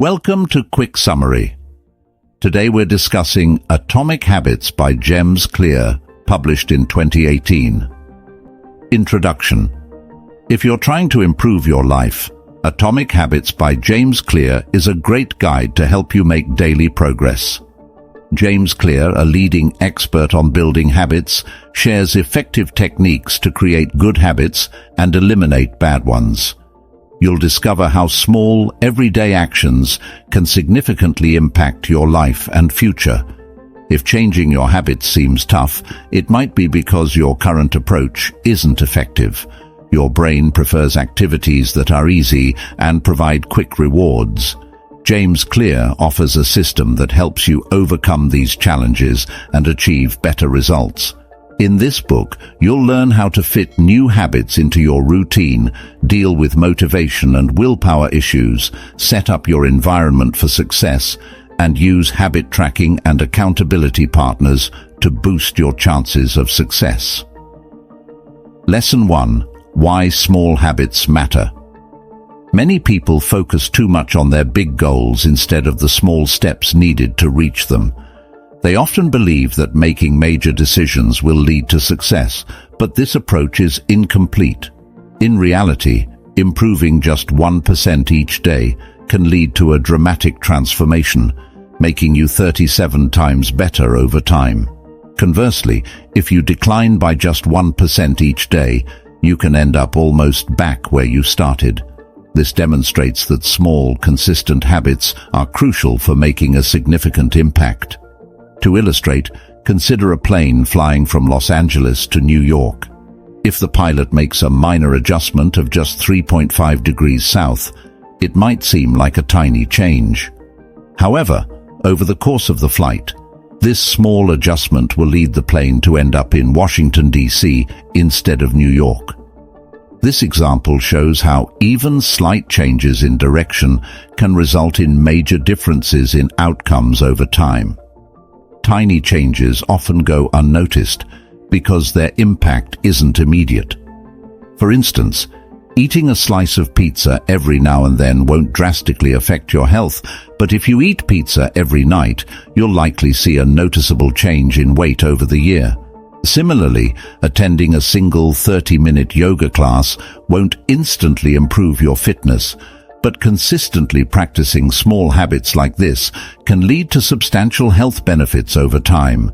Welcome to Quick Summary. Today we're discussing Atomic Habits by James Clear, published in 2018. Introduction. If you're trying to improve your life, Atomic Habits by James Clear is a great guide to help you make daily progress. James Clear, a leading expert on building habits, shares effective techniques to create good habits and eliminate bad ones. You'll discover how small, everyday actions can significantly impact your life and future. If changing your habits seems tough, it might be because your current approach isn't effective. Your brain prefers activities that are easy and provide quick rewards. James Clear offers a system that helps you overcome these challenges and achieve better results. In this book, you'll learn how to fit new habits into your routine, deal with motivation and willpower issues, set up your environment for success, and use habit tracking and accountability partners to boost your chances of success. Lesson 1. Why small habits matter. Many people focus too much on their big goals instead of the small steps needed to reach them. They often believe that making major decisions will lead to success, but this approach is incomplete. In reality, improving just 1% each day can lead to a dramatic transformation, making you 37 times better over time. Conversely, if you decline by just 1% each day, you can end up almost back where you started. This demonstrates that small, consistent habits are crucial for making a significant impact. To illustrate, consider a plane flying from Los Angeles to New York. If the pilot makes a minor adjustment of just 3.5 degrees south, it might seem like a tiny change. However, over the course of the flight, this small adjustment will lead the plane to end up in Washington, D.C. instead of New York. This example shows how even slight changes in direction can result in major differences in outcomes over time. Tiny changes often go unnoticed because their impact isn't immediate. For instance, eating a slice of pizza every now and then won't drastically affect your health, but if you eat pizza every night, you'll likely see a noticeable change in weight over the year. Similarly, attending a single 30-minute yoga class won't instantly improve your fitness, but consistently practicing small habits like this can lead to substantial health benefits over time.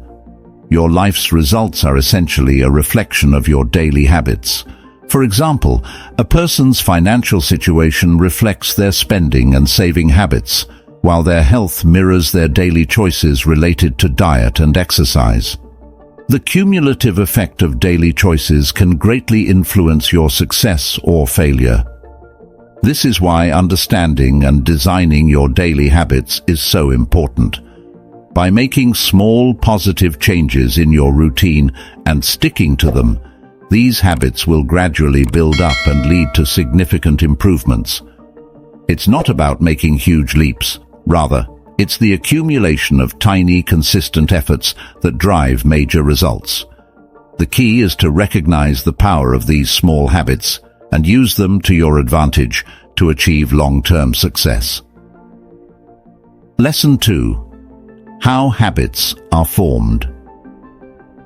Your life's results are essentially a reflection of your daily habits. For example, a person's financial situation reflects their spending and saving habits, while their health mirrors their daily choices related to diet and exercise. The cumulative effect of daily choices can greatly influence your success or failure. This is why understanding and designing your daily habits is so important. By making small positive changes in your routine and sticking to them, these habits will gradually build up and lead to significant improvements. It's not about making huge leaps. Rather, it's the accumulation of tiny, consistent efforts that drive major results. The key is to recognize the power of these small habits and use them to your advantage to achieve long-term success. Lesson 2. How habits are formed.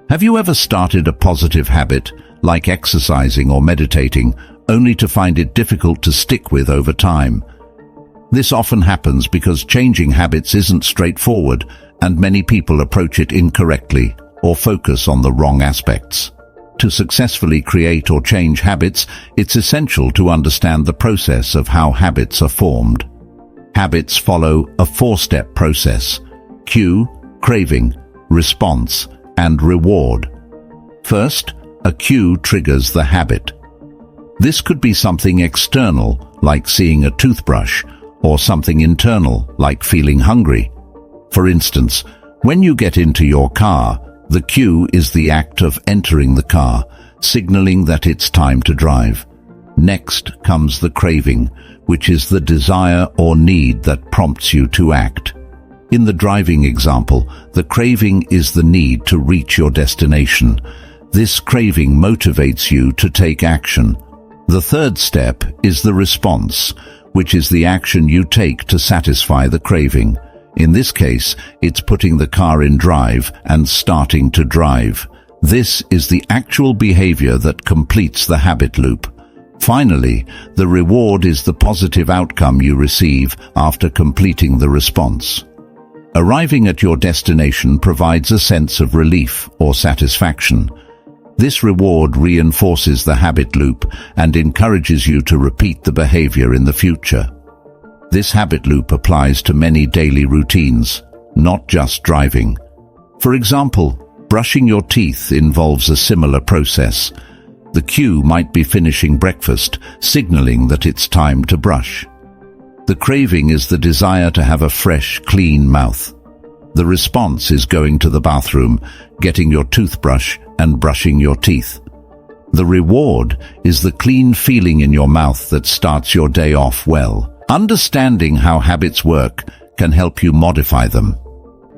Have you ever started a positive habit, like exercising or meditating, only to find it difficult to stick with over time? This often happens because changing habits isn't straightforward, and many people approach it incorrectly or focus on the wrong aspects. To successfully create or change habits, it's essential to understand the process of how habits are formed. Habits follow a 4-step process: cue, craving, response, and reward. First, a cue triggers the habit. This could be something external, like seeing a toothbrush, or something internal, like feeling hungry. For instance, when you get into your car, the cue is the act of entering the car, signaling that it's time to drive. Next comes the craving, which is the desire or need that prompts you to act. In the driving example, the craving is the need to reach your destination. This craving motivates you to take action. The third step is the response, which is the action you take to satisfy the craving. In this case, it's putting the car in drive and starting to drive. This is the actual behavior that completes the habit loop. Finally, the reward is the positive outcome you receive after completing the response. Arriving at your destination provides a sense of relief or satisfaction. This reward reinforces the habit loop and encourages you to repeat the behavior in the future. This habit loop applies to many daily routines, not just driving. For example, brushing your teeth involves a similar process. The cue might be finishing breakfast, signaling that it's time to brush. The craving is the desire to have a fresh, clean mouth. The response is going to the bathroom, getting your toothbrush and brushing your teeth. The reward is the clean feeling in your mouth that starts your day off well. Understanding how habits work can help you modify them.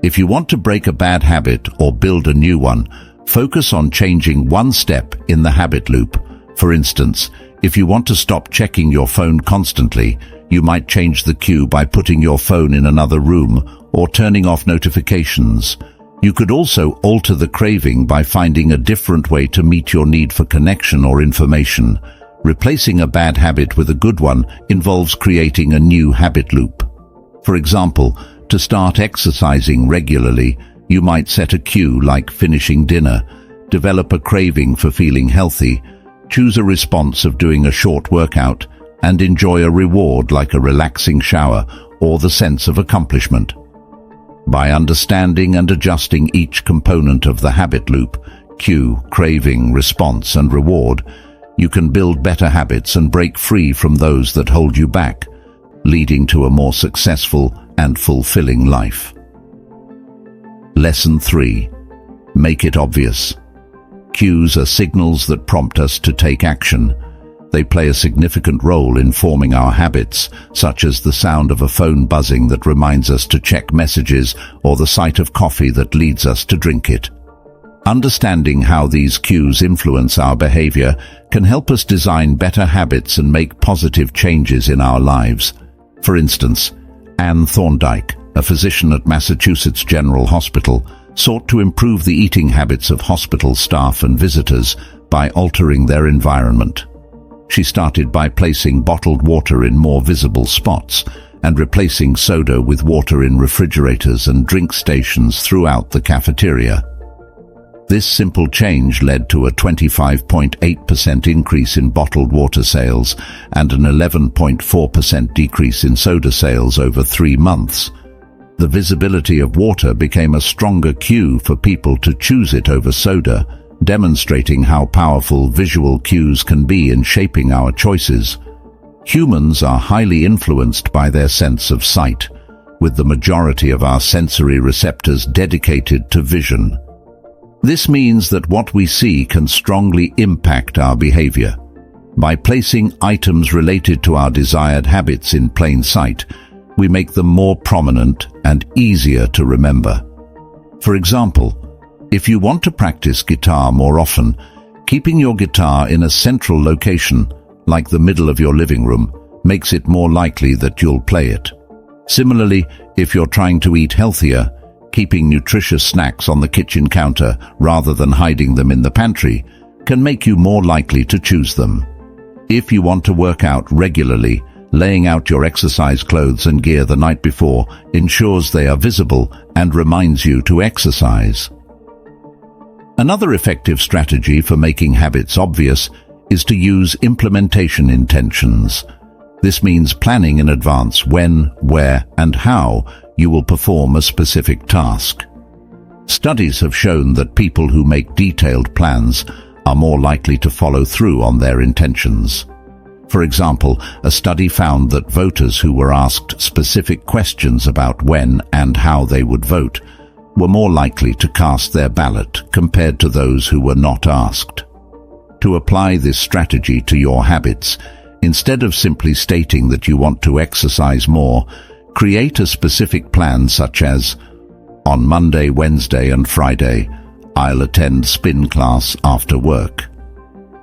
If you want to break a bad habit or build a new one, focus on changing one step in the habit loop. For instance, if you want to stop checking your phone constantly, you might change the cue by putting your phone in another room or turning off notifications. You could also alter the craving by finding a different way to meet your need for connection or information. Replacing a bad habit with a good one involves creating a new habit loop. For example, to start exercising regularly, you might set a cue like finishing dinner, develop a craving for feeling healthy, choose a response of doing a short workout, and enjoy a reward like a relaxing shower or the sense of accomplishment. By understanding and adjusting each component of the habit loop, cue, craving, response, and reward, you can build better habits and break free from those that hold you back, leading to a more successful and fulfilling life. Lesson 3. Make it obvious. Cues are signals that prompt us to take action. They play a significant role in forming our habits, such as the sound of a phone buzzing that reminds us to check messages or the sight of coffee that leads us to drink it. Understanding how these cues influence our behavior can help us design better habits and make positive changes in our lives. For instance, Anne Thorndike, a physician at Massachusetts General Hospital, sought to improve the eating habits of hospital staff and visitors by altering their environment. She started by placing bottled water in more visible spots and replacing soda with water in refrigerators and drink stations throughout the cafeteria. This simple change led to a 25.8% increase in bottled water sales and an 11.4% decrease in soda sales over 3 months. The visibility of water became a stronger cue for people to choose it over soda, demonstrating how powerful visual cues can be in shaping our choices. Humans are highly influenced by their sense of sight, with the majority of our sensory receptors dedicated to vision. This means that what we see can strongly impact our behavior. By placing items related to our desired habits in plain sight, we make them more prominent and easier to remember. For example, if you want to practice guitar more often, keeping your guitar in a central location, like the middle of your living room, makes it more likely that you'll play it. Similarly, if you're trying to eat healthier, keeping nutritious snacks on the kitchen counter rather than hiding them in the pantry can make you more likely to choose them. If you want to work out regularly, laying out your exercise clothes and gear the night before ensures they are visible and reminds you to exercise. Another effective strategy for making habits obvious is to use implementation intentions. This means planning in advance when, where, and how you will perform a specific task. Studies have shown that people who make detailed plans are more likely to follow through on their intentions. For example, a study found that voters who were asked specific questions about when and how they would vote were more likely to cast their ballot compared to those who were not asked. To apply this strategy to your habits, instead of simply stating that you want to exercise more, create a specific plan such as, on Monday, Wednesday, and Friday, I'll attend spin class after work.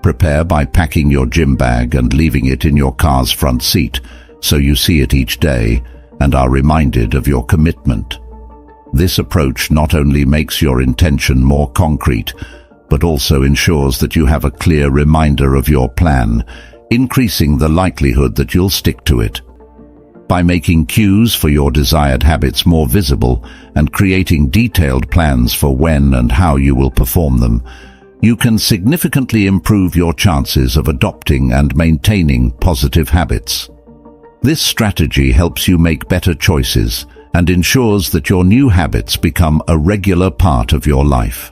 Prepare by packing your gym bag and leaving it in your car's front seat, so you see it each day and are reminded of your commitment. This approach not only makes your intention more concrete, but also ensures that you have a clear reminder of your plan, increasing the likelihood that you'll stick to it. By making cues for your desired habits more visible and creating detailed plans for when and how you will perform them, you can significantly improve your chances of adopting and maintaining positive habits. This strategy helps you make better choices and ensures that your new habits become a regular part of your life.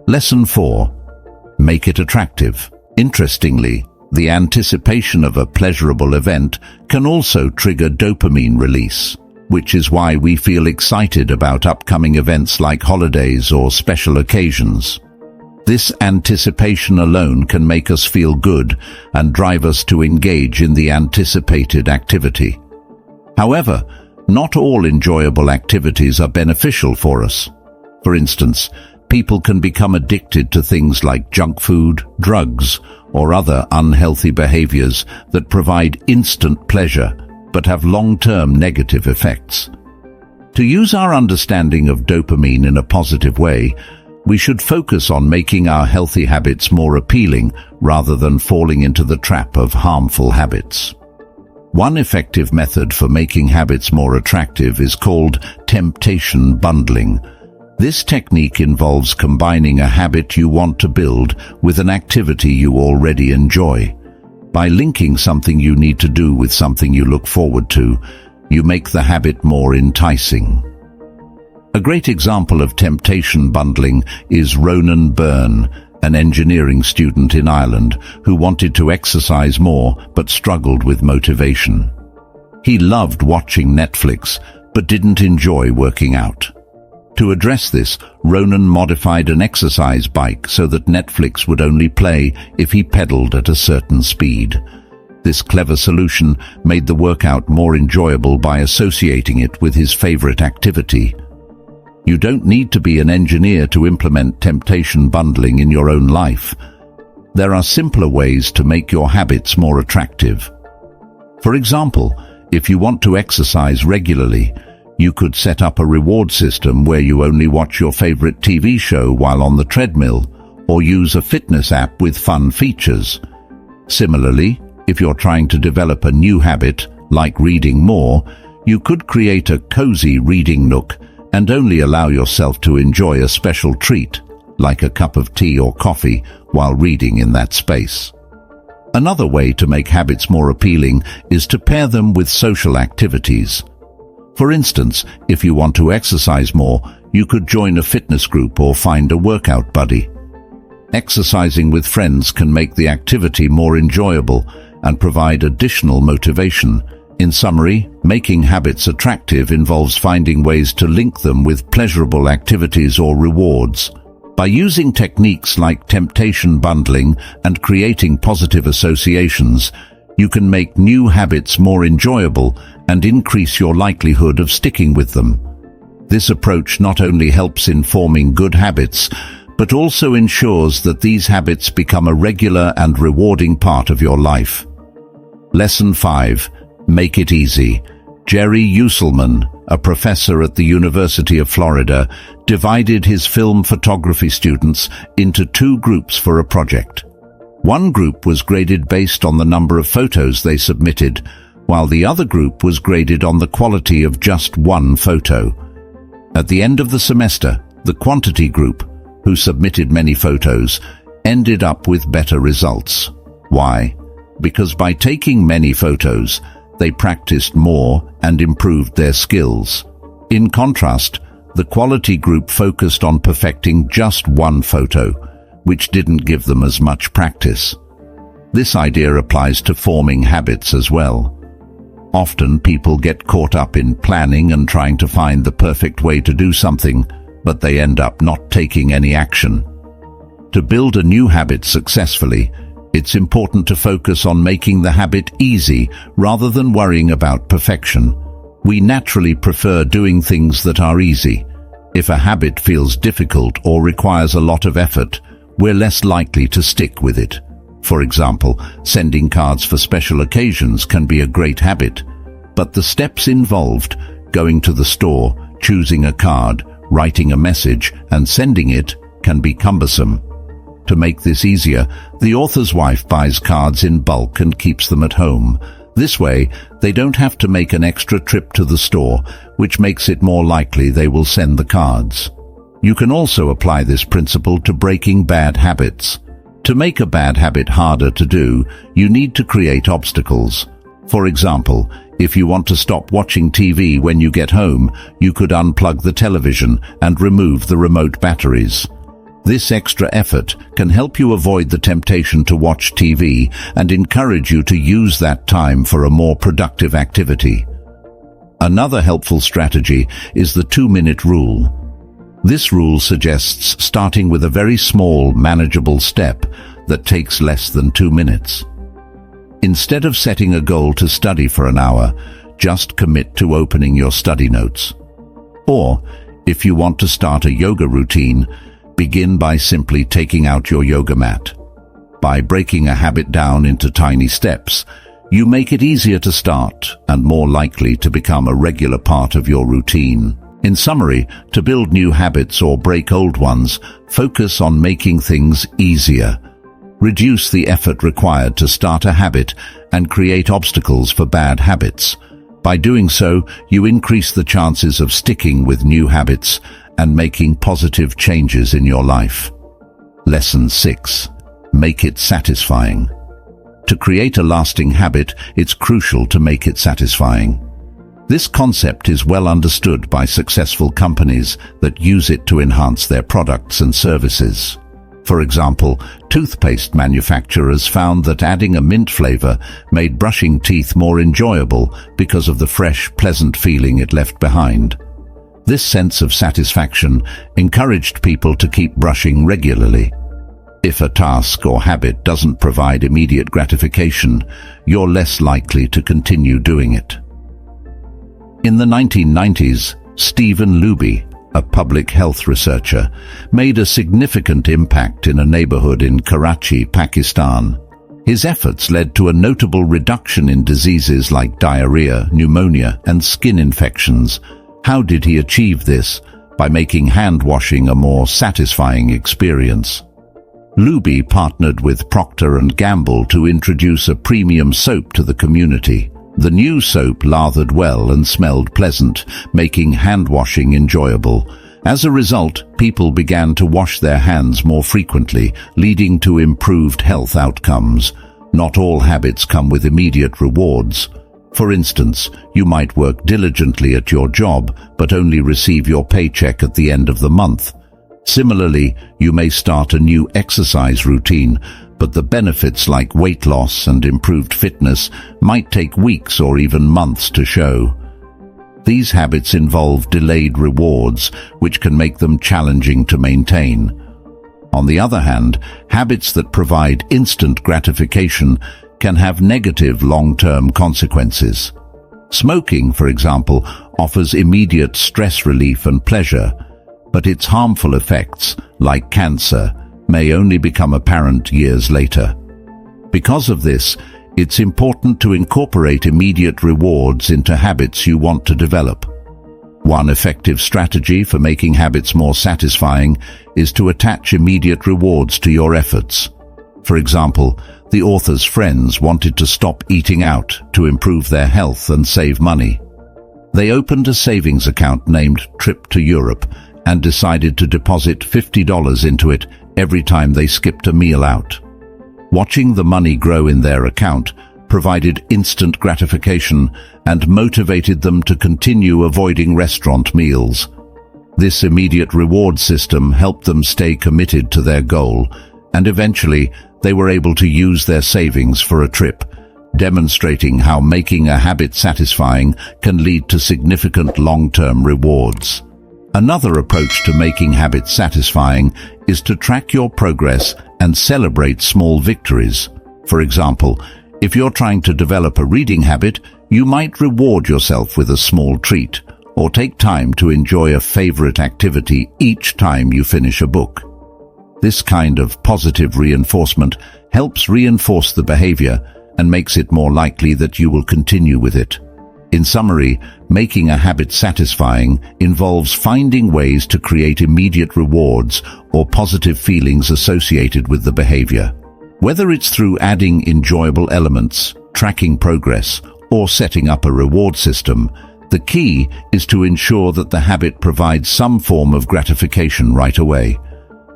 Lesson 4. Make it attractive. Interestingly, the anticipation of a pleasurable event can also trigger dopamine release, which is why we feel excited about upcoming events like holidays or special occasions. This anticipation alone can make us feel good and drive us to engage in the anticipated activity. However, not all enjoyable activities are beneficial for us. For instance, people can become addicted to things like junk food, drugs, or other unhealthy behaviors that provide instant pleasure but have long-term negative effects. To use our understanding of dopamine in a positive way, we should focus on making our healthy habits more appealing rather than falling into the trap of harmful habits. One effective method for making habits more attractive is called temptation bundling. This technique involves combining a habit you want to build with an activity you already enjoy. By linking something you need to do with something you look forward to, you make the habit more enticing. A great example of temptation bundling is Ronan Byrne, an engineering student in Ireland who wanted to exercise more but struggled with motivation. He loved watching Netflix but didn't enjoy working out. To address this, Ronan modified an exercise bike so that Netflix would only play if he pedaled at a certain speed. This clever solution made the workout more enjoyable by associating it with his favorite activity. You don't need to be an engineer to implement temptation bundling in your own life. There are simpler ways to make your habits more attractive. For example, if you want to exercise regularly, you could set up a reward system where you only watch your favorite TV show while on the treadmill, or use a fitness app with fun features. Similarly, if you're trying to develop a new habit, like reading more, you could create a cozy reading nook and only allow yourself to enjoy a special treat, like a cup of tea or coffee, while reading in that space. Another way to make habits more appealing is to pair them with social activities. For instance, if you want to exercise more, you could join a fitness group or find a workout buddy. Exercising with friends can make the activity more enjoyable and provide additional motivation. In summary, making habits attractive involves finding ways to link them with pleasurable activities or rewards. By using techniques like temptation bundling and creating positive associations, you can make new habits more enjoyable and increase your likelihood of sticking with them. This approach not only helps in forming good habits, but also ensures that these habits become a regular and rewarding part of your life. Lesson 5. Make it easy. Jerry Uselman, a professor at the University of Florida, divided his film photography students into two groups for a project. One group was graded based on the number of photos they submitted, while the other group was graded on the quality of just one photo. At the end of the semester, the quantity group, who submitted many photos, ended up with better results. Why? Because by taking many photos, they practiced more and improved their skills. In contrast, the quality group focused on perfecting just one photo, which didn't give them as much practice. This idea applies to forming habits as well. Often people get caught up in planning and trying to find the perfect way to do something, but they end up not taking any action. To build a new habit successfully, it's important to focus on making the habit easy rather than worrying about perfection. We naturally prefer doing things that are easy. If a habit feels difficult or requires a lot of effort, we're less likely to stick with it. For example, sending cards for special occasions can be a great habit, but the steps involved, going to the store, choosing a card, writing a message, and sending it, can be cumbersome. To make this easier, the author's wife buys cards in bulk and keeps them at home. This way, they don't have to make an extra trip to the store, which makes it more likely they will send the cards. You can also apply this principle to breaking bad habits. To make a bad habit harder to do, you need to create obstacles. For example, if you want to stop watching TV when you get home, you could unplug the television and remove the remote batteries. This extra effort can help you avoid the temptation to watch TV and encourage you to use that time for a more productive activity. Another helpful strategy is the 2-minute rule. This rule suggests starting with a very small, manageable step that takes less than 2 minutes. Instead of setting a goal to study for an hour, just commit to opening your study notes. Or, if you want to start a yoga routine, begin by simply taking out your yoga mat. By breaking a habit down into tiny steps, you make it easier to start and more likely to become a regular part of your routine. In summary, to build new habits or break old ones, focus on making things easier. Reduce the effort required to start a habit and create obstacles for bad habits. By doing so, you increase the chances of sticking with new habits and making positive changes in your life. Lesson 6. Make it satisfying. To create a lasting habit, it's crucial to make it satisfying. This concept is well understood by successful companies that use it to enhance their products and services. For example, toothpaste manufacturers found that adding a mint flavor made brushing teeth more enjoyable because of the fresh, pleasant feeling it left behind. This sense of satisfaction encouraged people to keep brushing regularly. If a task or habit doesn't provide immediate gratification, you're less likely to continue doing it. In the 1990s, Stephen Luby, a public health researcher, made a significant impact in a neighborhood in Karachi, Pakistan. His efforts led to a notable reduction in diseases like diarrhea, pneumonia, and skin infections. How did he achieve this? By making hand washing a more satisfying experience. Luby partnered with Procter & Gamble to introduce a premium soap to the community. The new soap lathered well and smelled pleasant, making hand washing enjoyable. As a result, people began to wash their hands more frequently, leading to improved health outcomes. Not all habits come with immediate rewards. For instance, you might work diligently at your job, but only receive your paycheck at the end of the month. Similarly, you may start a new exercise routine, but the benefits like weight loss and improved fitness might take weeks or even months to show. These habits involve delayed rewards, which can make them challenging to maintain. On the other hand, habits that provide instant gratification can have negative long-term consequences. Smoking, for example, offers immediate stress relief and pleasure, but its harmful effects, like cancer, may only become apparent years later. Because of this, it's important to incorporate immediate rewards into habits you want to develop. One effective strategy for making habits more satisfying is to attach immediate rewards to your efforts. For example, the author's friends wanted to stop eating out to improve their health and save money. They opened a savings account named Trip to Europe and decided to deposit $50 into it every time they skipped a meal out. Watching the money grow in their account provided instant gratification and motivated them to continue avoiding restaurant meals. This immediate reward system helped them stay committed to their goal, and eventually they were able to use their savings for a trip, demonstrating how making a habit satisfying can lead to significant long-term rewards. Another approach to making habits satisfying is to track your progress and celebrate small victories. For example, if you're trying to develop a reading habit, you might reward yourself with a small treat, or take time to enjoy a favorite activity each time you finish a book. This kind of positive reinforcement helps reinforce the behavior and makes it more likely that you will continue with it. In summary, making a habit satisfying involves finding ways to create immediate rewards or positive feelings associated with the behavior. Whether it's through adding enjoyable elements, tracking progress, or setting up a reward system, the key is to ensure that the habit provides some form of gratification right away.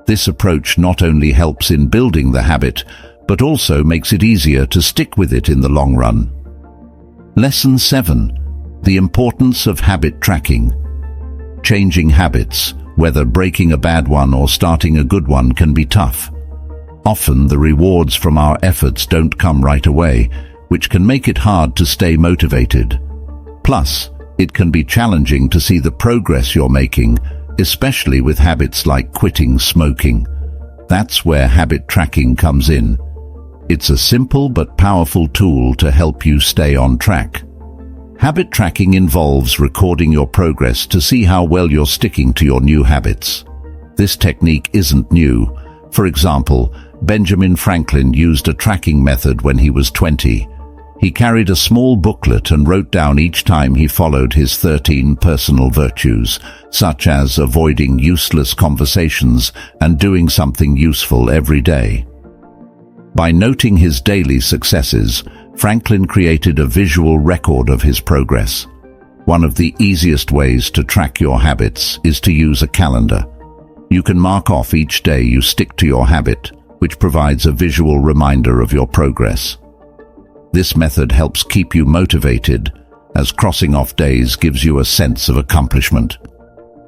This approach not only helps in building the habit, but also makes it easier to stick with it in the long run. Lesson 7. The importance of habit tracking. Changing habits, whether breaking a bad one or starting a good one, can be tough. Often the rewards from our efforts don't come right away, which can make it hard to stay motivated. Plus, it can be challenging to see the progress you're making, especially with habits like quitting smoking. That's where habit tracking comes in. It's a simple but powerful tool to help you stay on track. Habit tracking involves recording your progress to see how well you're sticking to your new habits. This technique isn't new. For example, Benjamin Franklin used a tracking method when he was 20. He carried a small booklet and wrote down each time he followed his 13 personal virtues, such as avoiding useless conversations and doing something useful every day. By noting his daily successes, Franklin created a visual record of his progress. One of the easiest ways to track your habits is to use a calendar. You can mark off each day you stick to your habit, which provides a visual reminder of your progress. This method helps keep you motivated, as crossing off days gives you a sense of accomplishment.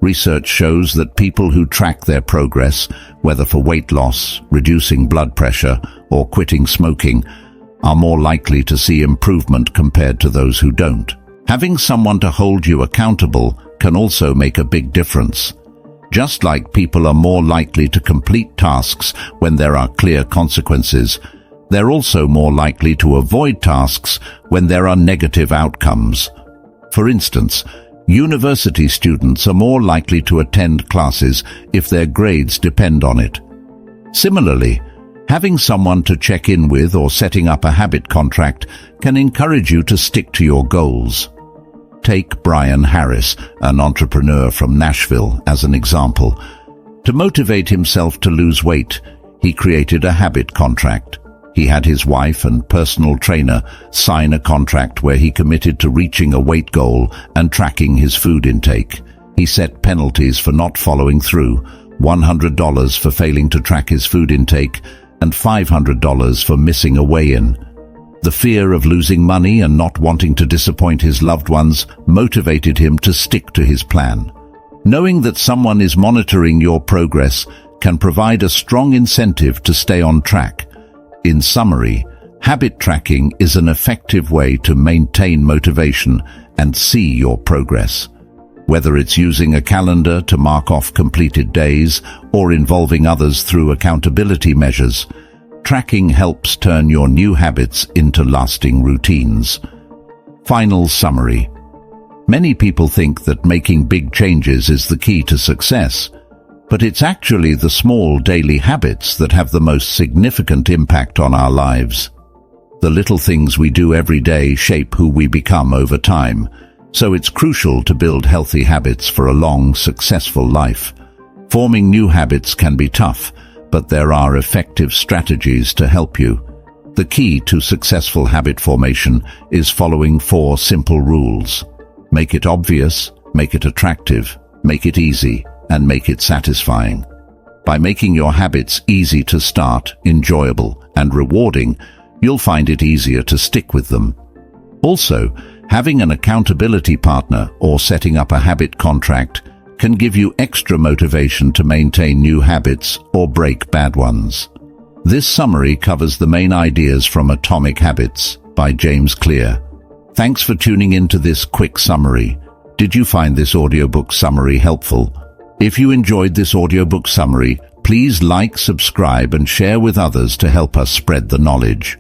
Research shows that people who track their progress, whether for weight loss, reducing blood pressure, or quitting smoking, are more likely to see improvement compared to those who don't. Having someone to hold you accountable can also make a big difference. Just like people are more likely to complete tasks when there are clear consequences, they're also more likely to avoid tasks when there are negative outcomes. For instance, university students are more likely to attend classes if their grades depend on it. Similarly, having someone to check in with or setting up a habit contract can encourage you to stick to your goals. Take Brian Harris, an entrepreneur from Nashville, as an example. To motivate himself to lose weight, he created a habit contract. He had his wife and personal trainer sign a contract where he committed to reaching a weight goal and tracking his food intake. He set penalties for not following through, $100 for failing to track his food intake, and $500 for missing a weigh-in. The fear of losing money and not wanting to disappoint his loved ones motivated him to stick to his plan. Knowing that someone is monitoring your progress can provide a strong incentive to stay on track. In summary, habit tracking is an effective way to maintain motivation and see your progress. Whether it's using a calendar to mark off completed days or involving others through accountability measures, tracking helps turn your new habits into lasting routines. Final summary. Many people think that making big changes is the key to success, but it's actually the small daily habits that have the most significant impact on our lives. The little things we do every day shape who we become over time, so it's crucial to build healthy habits for a long, successful life. Forming new habits can be tough, but there are effective strategies to help you. The key to successful habit formation is following 4 simple rules. Make it obvious, make it attractive, make it easy, and make it satisfying. By making your habits easy to start, enjoyable, and rewarding, you'll find it easier to stick with them. Also, having an accountability partner or setting up a habit contract can give you extra motivation to maintain new habits or break bad ones. This summary covers the main ideas from Atomic Habits by James Clear. Thanks for tuning into this quick summary. Did you find this audiobook summary helpful? If you enjoyed this audiobook summary, please like, subscribe, and share with others to help us spread the knowledge.